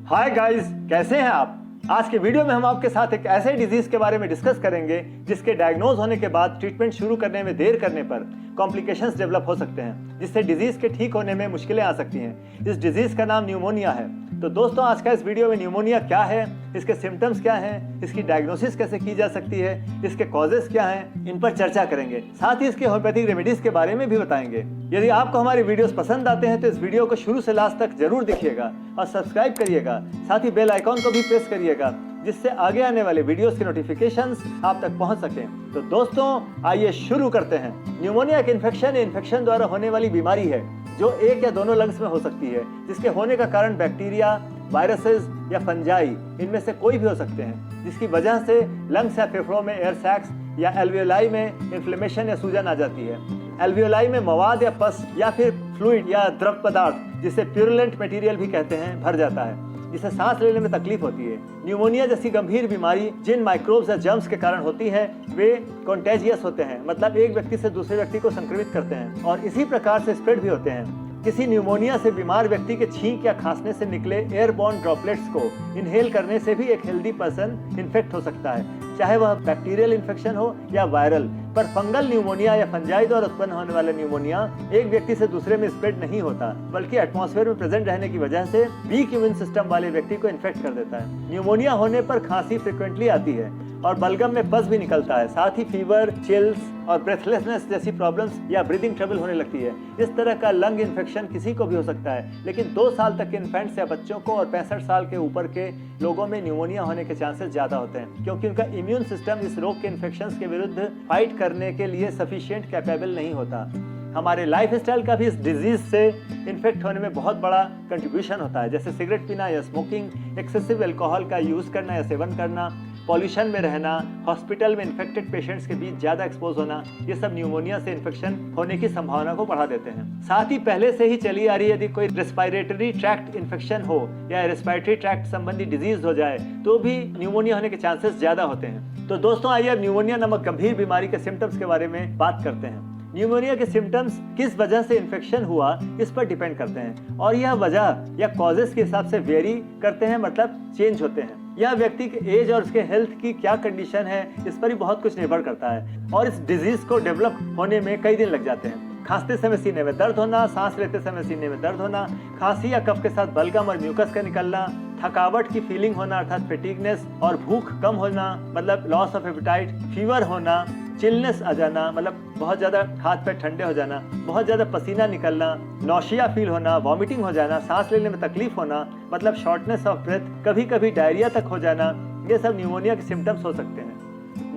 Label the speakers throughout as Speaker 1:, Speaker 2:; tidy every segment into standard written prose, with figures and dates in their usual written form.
Speaker 1: Hi guys, कैसे हैं आप। आज के वीडियो में हम आपके साथ एक ऐसे डिजीज के बारे में डिस्कस करेंगे जिसके डायग्नोज होने के बाद ट्रीटमेंट शुरू करने में देर करने पर कॉम्प्लिकेशंस डेवलप हो सकते हैं, जिससे डिजीज के ठीक होने में मुश्किलें आ सकती हैं। इस डिजीज का नाम न्यूमोनिया है। तो दोस्तों, आज का इस वीडियो में न्यूमोनिया क्या है, इसके सिम्टम्स क्या हैं, इसकी डायग्नोसिस कैसे की जा सकती है, इसके कॉजेस क्या हैं, इन पर चर्चा करेंगे। साथ ही इसके होम्योपैथिक रेमेडीज के बारे में भी बताएंगे। यदि आपको हमारे वीडियोस पसंद आते हैं तो इस वीडियो को शुरू से लास्ट तक जरूर देखिएगा और सब्सक्राइब करिएगा। साथ ही बेल आइकॉन को भी प्रेस करिएगा, जिससे आगे आने वाले वीडियोस के नोटिफिकेशंस आप तक पहुंच सकें। तो दोस्तों, आइए शुरू करते हैं। न्यूमोनिया एक इन्फेक्शन द्वारा होने वाली बीमारी है जो एक या दोनों लंग्स में हो सकती है, जिसके होने का कारण बैक्टीरिया, वायरसेस या फंजाई इनमें से कोई भी हो सकते हैं, जिसकी वजह से लंग्स या फेफड़ों में एयर सैक्स या एल्वियोलाई में इन्फ्लेमेशन या सूजन आ जाती है। एल्वियोलाई में मवाद या पस या फिर फ्लूइड या द्रव पदार्थ, जिसे प्यूरुलेंट मटेरियल भी कहते हैं, भर जाता है, जिससे सांस लेने में तकलीफ होती है। न्यूमोनिया जैसी गंभीर बीमारी जिन माइक्रोब्स या जर्म्स के कारण होती है वे कॉन्टेजियस होते हैं, मतलब एक व्यक्ति से दूसरे व्यक्ति को संक्रमित करते हैं और इसी प्रकार से स्प्रेड भी होते हैं। किसी न्यूमोनिया से बीमार व्यक्ति के छींक या खांसने से निकले एयरबॉर्न ड्रॉपलेट्स को इनहेल करने से भी एक हेल्दी पर्सन इन्फेक्ट हो सकता है, चाहे वह बैक्टीरियल इन्फेक्शन हो या वायरल। पर फंगल न्यूमोनिया या फंजाई द्वारा उत्पन्न होने वाला न्यूमोनिया एक व्यक्ति से दूसरे में स्प्रेड नहीं होता, बल्कि एटमॉस्फेयर में प्रेजेंट रहने की वजह से वीक इम्यून सिस्टम वाले व्यक्ति को इन्फेक्ट कर देता है। न्यूमोनिया होने पर खांसी फ्रिक्वेंटली आती है और बलगम में पस भी निकलता है। साथ ही फीवर, चिल्स और ब्रेथलेसनेस जैसी प्रॉब्लम्स या ब्रीदिंग ट्रबल होने लगती है। इस तरह का लंग इन्फेक्शन किसी को भी हो सकता है, लेकिन 2 साल तक के इन्फेंट्स या बच्चों को और 65 साल के ऊपर के लोगों में न्यूमोनिया होने के चांसेस ज्यादा होते हैं, क्योंकि उनका इम्यून सिस्टम इस रोग के इन्फेक्शंस के विरुद्ध फाइट करने के लिए सफिशिएंट कैपेबल नहीं होता। हमारे लाइफस्टाइल का भी इस डिजीज से इन्फेक्ट होने में बहुत बड़ा कंट्रीब्यूशन होता है, जैसे सिगरेट पीना या स्मोकिंग, एक्सेसिव अल्कोहल का यूज करना या सेवन करना, पॉल्यूशन में रहना, हॉस्पिटल में इन्फेक्टेड पेशेंट्स के बीच ज्यादा एक्सपोज होना, ये सब न्यूमोनिया से इन्फेक्शन होने की संभावना को बढ़ा देते हैं। साथ ही पहले से ही चली आ रही यदि कोई रेस्पिरेटरी ट्रैक्ट इन्फेक्शन हो या रेस्पिरेटरी ट्रैक्ट संबंधी डिजीज हो जाए तो भी न्यूमोनिया होने के चांसेस ज्यादा होते हैं। तो दोस्तों, आइए अब न्यूमोनिया नामक गंभीर बीमारी के सिम्टम्स के बारे में बात करते हैं। न्यूमोनिया के सिम्टम्स किस वजह से इन्फेक्शन हुआ इस पर डिपेंड करते हैं और यह वजह या कॉजेस के हिसाब से वेरी करते हैं, मतलब चेंज होते हैं। यह व्यक्ति के एज और उसके हेल्थ की क्या कंडीशन है इस पर ही बहुत कुछ निर्भर करता है और इस डिजीज को डेवलप होने में कई दिन लग जाते हैं। खांसते समय सीने में दर्द होना, सांस लेते समय सीने में दर्द होना, खांसी या कफ के साथ बलगम और म्यूकस का निकलना, थकावट की फीलिंग होना अर्थात फैटिगनेस और भूख कम होना मतलब लॉस ऑफ एपेटाइट, फीवर होना, चिलनेस आ जाना मतलब बहुत ज्यादा हाथ पैर ठंडे हो जाना, बहुत ज्यादा पसीना निकलना, नौशिया फील होना, वॉमिटिंग हो जाना, सांस लेने में तकलीफ होना मतलब शॉर्टनेस ऑफ ब्रेथ, कभी कभी डायरिया तक हो जाना, ये सब न्यूमोनिया के सिम्टम्स हो सकते हैं।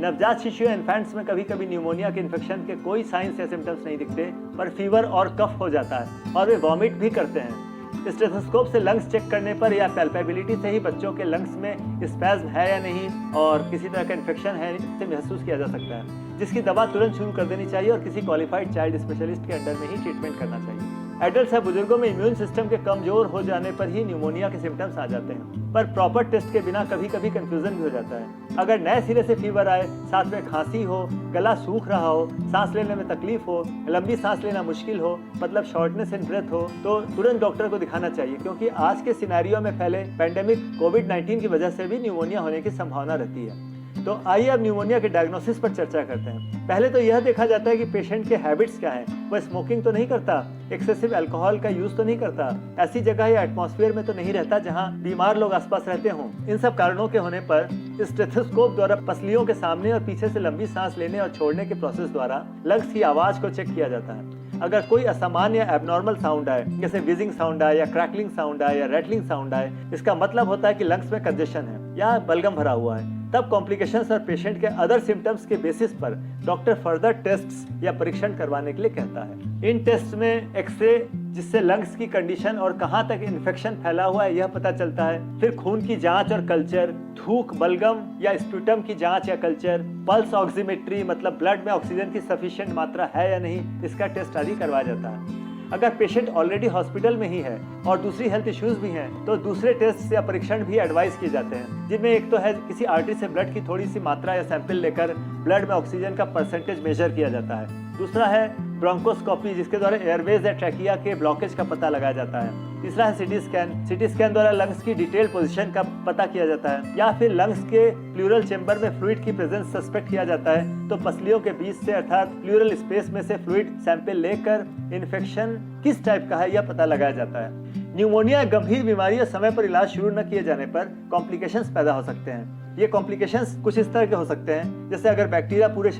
Speaker 1: नवजात शिशु या इन्फेंट्स में कभी कभी न्यूमोनिया के इन्फेक्शन के कोई साइंस या सिम्टम्स नहीं दिखते, पर फीवर और कफ हो जाता है और वे वॉमिट भी करते हैं। स्टेथोस्कोप से लंग्स चेक करने पर या पैल्पेबिलिटी से ही बच्चों के लंग्स में स्पैज्म है या नहीं और किसी तरह का इन्फेक्शन है इसे महसूस किया जा सकता है, जिसकी दवा तुरंत शुरू कर देनी चाहिए और किसी क्वालिफाइड चाइल्ड स्पेशलिस्ट के अंडर में ही ट्रीटमेंट करना चाहिए। एडल्ट या बुजुर्गों में इम्यून सिस्टम के कमजोर हो जाने पर ही न्यूमोनिया के सिम्टम्स आ जाते हैं, पर प्रॉपर टेस्ट के बिना कभी कभी कंफ्यूजन भी हो जाता है। अगर नए सिरे से फीवर आए, साथ में खांसी हो, गला सूख रहा हो, सांस लेने में तकलीफ हो, लंबी सांस लेना मुश्किल हो मतलब शॉर्टनेस इन ब्रेथ हो, तो तुरंत डॉक्टर को दिखाना चाहिए, क्योंकि आज के सिनेरियो में फैले पैंडेमिक कोविड-19 की वजह से भी न्यूमोनिया होने की संभावना रहती है। तो आइए अब न्यूमोनिया के डायग्नोसिस पर चर्चा करते हैं। पहले तो यह देखा जाता है कि पेशेंट के हैबिट्स क्या हैं। वह स्मोकिंग तो नहीं करता, एक्सेसिव अल्कोहल का यूज तो नहीं करता, ऐसी जगह या एटमॉस्फेयर में तो नहीं रहता जहां बीमार लोग आसपास रहते हों। इन सब कारणों के होने पर स्टेथोस्कोप द्वारा पसलियों के सामने और पीछे से लंबी सांस लेने और छोड़ने के प्रोसेस द्वारा लंग्स की आवाज को चेक किया जाता है। अगर कोई असामान्य या एबनॉर्मल साउंड आए, जैसे विजिंग साउंड आए या क्रैकलिंग साउंड आए या रैटलिंग साउंड आए, इसका मतलब होता है कि लंग्स में कंजेशन है या बलगम भरा हुआ है। तब कॉम्प्लिकेशंस और पेशेंट के अदर सिम्टम्स के बेसिस पर डॉक्टर फर्दर टेस्ट्स या परीक्षण करवाने के लिए कहता है। इन टेस्ट में एक्सरे, जिससे लंग्स की कंडीशन और कहां तक इन्फेक्शन फैला हुआ है यह पता चलता है। फिर खून की जांच और कल्चर, थूक, बलगम या स्प्यूटम की जांच या कल्चर, पल्स ऑक्सीमेट्री मतलब ब्लड में ऑक्सीजन की सफिशिएंट मात्रा है या नहीं, इसका टेस्ट आदि करवाया जाता है। अगर पेशेंट ऑलरेडी हॉस्पिटल में ही है और दूसरी हेल्थ इश्यूज भी हैं, तो दूसरे टेस्ट या परीक्षण भी एडवाइस किए जाते हैं, जिनमें एक तो है किसी आर्टरी से ब्लड की थोड़ी सी मात्रा या सैंपल लेकर ब्लड में ऑक्सीजन का परसेंटेज मेजर किया जाता है। दूसरा है ब्रोंकोस्कोपी जिसके द्वारा एयरवेज या ट्रैकिया के ब्लॉकेज का पता लगाया जाता है। तीसरा है सीटी स्कैन। सीटी स्कैन द्वारा लंग्स की डिटेल पोजीशन का पता किया जाता है। या फिर लंग्स के प्लूरल चेंबर में फ्लूइड की प्रेजेंस सस्पेक्ट किया जाता है तो पसलियों के बीच से अर्थात प्लूरल स्पेस में से फ्लूइड सैंपल लेकर इन्फेक्शन किस टाइप का है यह पता लगाया जाता है। न्यूमोनिया गंभीर बीमारी और समय पर इलाज शुरू न किए जाने पर कॉम्प्लिकेशंस पैदा हो सकते हैं। ये कॉम्प्लिकेशंस कुछ इस तरह के हो सकते हैं, जैसे अगर बैक्टीरिया पूरे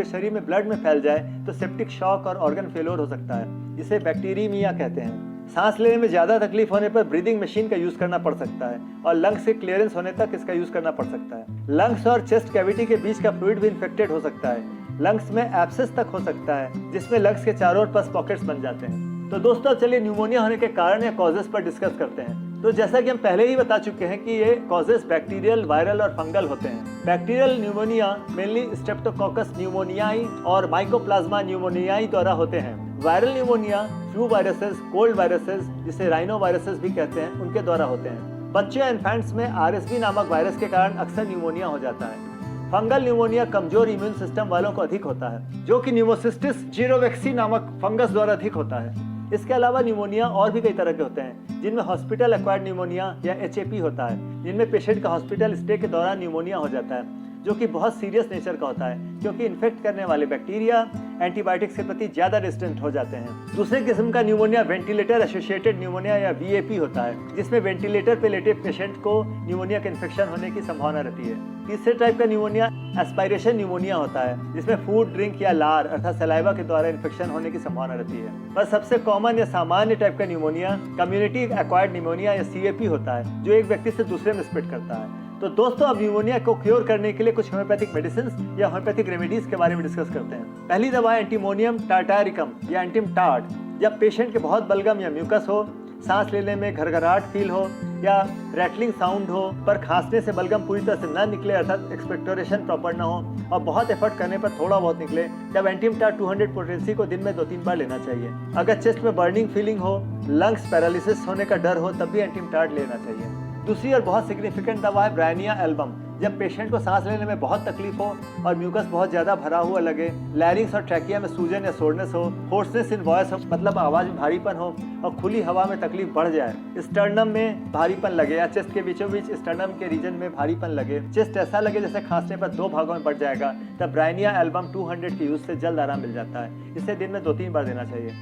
Speaker 1: शरीर में ब्लड में फैल जाए तो सेप्टिक शॉक और ऑर्गन फेलियर हो सकता है, जिसे बैक्टीरियमिया कहते हैं। सांस लेने में ज्यादा तकलीफ होने पर ब्रीदिंग मशीन का यूज करना पड़ सकता है और लंग्स के क्लियरेंस होने तक इसका यूज करना पड़ सकता है। लंग्स और चेस्ट कैविटी के बीच का फ्लूइड भी इन्फेक्टेड हो सकता है। लंग्स में एब्सेस तक हो सकता है, जिसमें लंग्स के चारों ओर पस पॉकेट्स बन जाते हैं। तो दोस्तों चलिए न्यूमोनिया होने के कारण या कॉजेस पर डिस्कस करते हैं। तो जैसा कि हम पहले ही बता चुके हैं कि ये कॉजेस बैक्टीरियल, वायरल और फंगल होते हैं। Bacterial pneumonia mainly Streptococcus pneumoniae और माइकोप्लाज्मा न्यूमोनियाई द्वारा होते हैं। Viral pneumonia flu viruses, cold viruses जिसे राइनो वायरसेस भी कहते हैं, उनके द्वारा होते हैं। बच्चे इन्फेंट्स में आरएसवी नामक वायरस के कारण अक्सर न्यूमोनिया हो जाता है। फंगल न्यूमोनिया कमजोर इम्यून सिस्टम वालों को अधिक होता है, जो कि न्यूमोसिस्टिस जीरोवेक्सी नामक फंगस द्वारा अधिक होता है। इसके अलावा न्यूमोनिया और भी कई तरह के होते हैं, जिनमें हॉस्पिटल एक्वायर्ड न्यूमोनिया या HAP होता है, जिनमें पेशेंट का हॉस्पिटल स्टे के दौरान न्यूमोनिया हो जाता है, जो कि बहुत सीरियस नेचर का होता है, क्योंकि इन्फेक्ट करने वाले बैक्टीरिया एंटीबायोटिक्स के प्रति ज्यादा रेजिस्टेंट हो जाते हैं। दूसरे किस्म का न्यूमोनिया वेंटिलेटर एसोसिएटेड न्यूमोनिया या VAP होता है, जिसमें वेंटिलेटर पे लेटे पेशेंट को न्यूमोनिया का इन्फेक्शन होने की संभावना रहती है। तीसरे टाइप का न्यूमोनिया एस्पायरेशन न्यूमोनिया होता है, जिसमें फूड, ड्रिंक या लार अर्थात सलाइवा के द्वारा इन्फेक्शन होने की संभावना रहती है। पर सबसे कॉमन या सामान्य टाइप का न्यूमोनिया कम्युनिटी एक्वायर्ड न्यूमोनिया या CAP होता है, जो एक व्यक्ति से दूसरे में स्प्रेड करता है। तो दोस्तों अब न्यूमोनिया को क्योर करने के लिए कुछ होम्योपैथिक मेडिसिन या होम्योपैथिक रेमेडीज के बारे में डिस्कस करते हैं। पहली दवा है एंटीमोनियम टार्टारिकम या एंटीम-टार्ट। जब पेशेंट के बहुत बलगम या म्यूकस हो, सांस लेने में घरघराहट फील हो या रैटलिंग साउंड हो, पर खांसने से बलगम पूरी तरह से न निकले अर्थात एक्सपेक्टोरेशन प्रॉपर न हो और बहुत एफर्ट करने पर थोड़ा बहुत निकले, तब एंटीम-टार्ट 200 पोटेंसी को दिन में 2-3 बार लेना चाहिए। अगर चेस्ट में बर्निंग फीलिंग हो, लंग्स पैरालिसिस होने का डर हो, तब भी एंटीम-टार्ट लेना चाहिए। दूसरी और बहुत सिग्निफिकेंट दवा है ब्रायनिया एल्बम। जब पेशेंट को सांस लेने में बहुत तकलीफ हो और म्यूकस बहुत ज्यादा भरा हुआ लगे, लैरिंग्स और ट्रैकिया में सूजन या सोरनेस हो, होर्सनेस इन वॉइस हो मतलब आवाज में भारीपन हो और खुली हवा में तकलीफ बढ़ जाए, स्टर्नम में भारीपन लगे या चेस्ट के बीचों बीच स्टर्नम के रीजन में भारीपन लगे, चेस्ट ऐसा लगे जैसे खांसने पर 2 भागों में बढ़ जाएगा, तब ब्रायनिया एल्बम 200 के यूज से जल्द आराम मिल जाता है। इसे दिन में 2-3 बार देना चाहिए।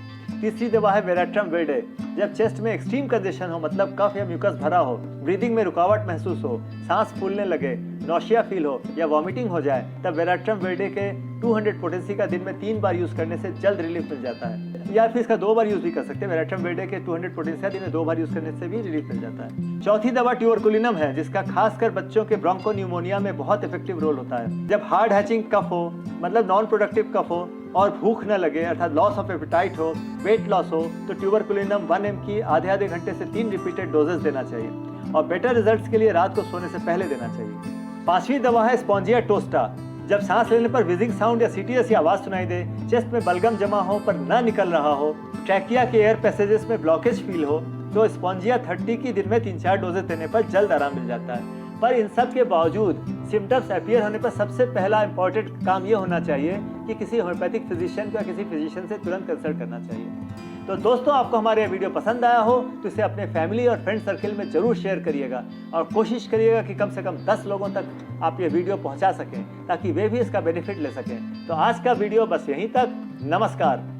Speaker 1: तीसरी दवा है वेराट्रम वेडे। जब चेस्ट में एक्सट्रीम कंजेशन हो मतलब कफ या म्यूकस भरा हो, ब्रीदिंग में रुकावट महसूस हो, सांस फूलने लगे, नौशिया फील हो या वॉमिटिंग हो जाए, तब वेराट्रम वेडे के 200 पोटेंसी का दिन में 3 बार यूज करने से जल्द रिलीफ मिल जाता है। या फिर इसका 2 बार यूज भी कर सकते हैं। वेराट्रम वेडे के 200 पोटेंसी का दिन में 2 बार यूज करने से भी रिलीफ मिल जाता है। चौथी दवा ट्यूबरकुलिनम है, जिसका खासकर बच्चों के ब्रोंकोन्यूमोनिया में बहुत इफेक्टिव रोल होता है। जब हार्ड हैचिंग कफ हो मतलब नॉन प्रोडक्टिव कफ हो और भूख न लगे अर्थात लॉस ऑफ एपेटाइट हो, वेट लॉस हो, तो ट्यूबरकुलिनम 1 mg की आधे घंटे से 3 रिपीटेड डोजेस देना चाहिए और बेटर रिजल्ट्स के लिए रात को सोने से पहले देना चाहिए। पांचवी दवा है स्पॉन्जिया टोस्टा। जब सांस लेने पर विजिंग साउंड या CTS की आवाज सुनाई दे, चेस्ट में बलगम जमा हो पर न निकल रहा हो, ट्रैकिया के एयर पैसेजेस में ब्लॉकेज फील हो, तो स्पॉन्जिया 30 की दिन में 3-4 डोजेस देने पर जल्द आराम मिल जाता है। पर इन सब के बावजूद सिम्टम्स अपीयर होने पर सबसे पहला इंपॉर्टेंट काम ये होना चाहिए कि किसी होम्योपैथिक फिजिशियन को या किसी फिजिशियन से तुरंत कंसल्ट करना चाहिए। तो दोस्तों आपको हमारे वीडियो पसंद आया हो तो इसे अपने फैमिली और फ्रेंड सर्किल में जरूर शेयर करिएगा और कोशिश करिएगा कि कम से कम 10 लोगों तक आप ये वीडियो पहुंचा सकें ताकि वे भी इसका बेनिफिट ले सकें। तो आज का वीडियो बस यहीं तक। नमस्कार।